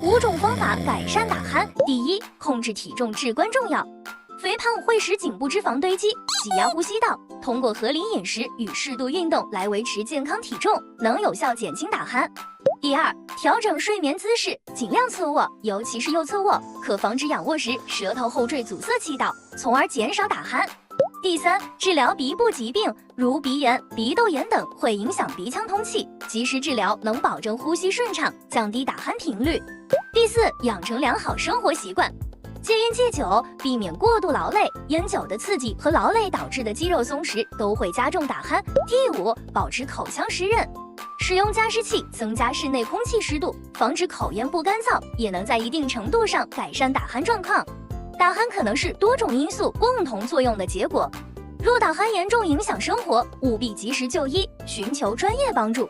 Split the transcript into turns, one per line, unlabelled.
5种方法改善打鼾。第一，控制体重至关重要。肥胖会使颈部脂肪堆积，挤压呼吸道。通过合理饮食与适度运动来维持健康体重，能有效减轻打鼾。第二，调整睡眠姿势，尽量侧卧，尤其是右侧卧，可防止仰卧时舌头后缀阻塞气道，从而减少打鼾。第三，治疗鼻部疾病，如鼻炎、鼻窦炎等，会影响鼻腔通气，及时治疗能保证呼吸顺畅，降低打鼾频率。第四，养成良好生活习惯。戒烟戒酒，避免过度劳累，烟酒的刺激和劳累导致的肌肉松弛都会加重打鼾。第五，保持口腔湿润，使用加湿器增加室内空气湿度，防止口咽部干燥，也能在一定程度上改善打鼾状况。打鼾可能是多种因素共同作用的结果，若打鼾严重影响生活，务必及时就医，寻求专业帮助。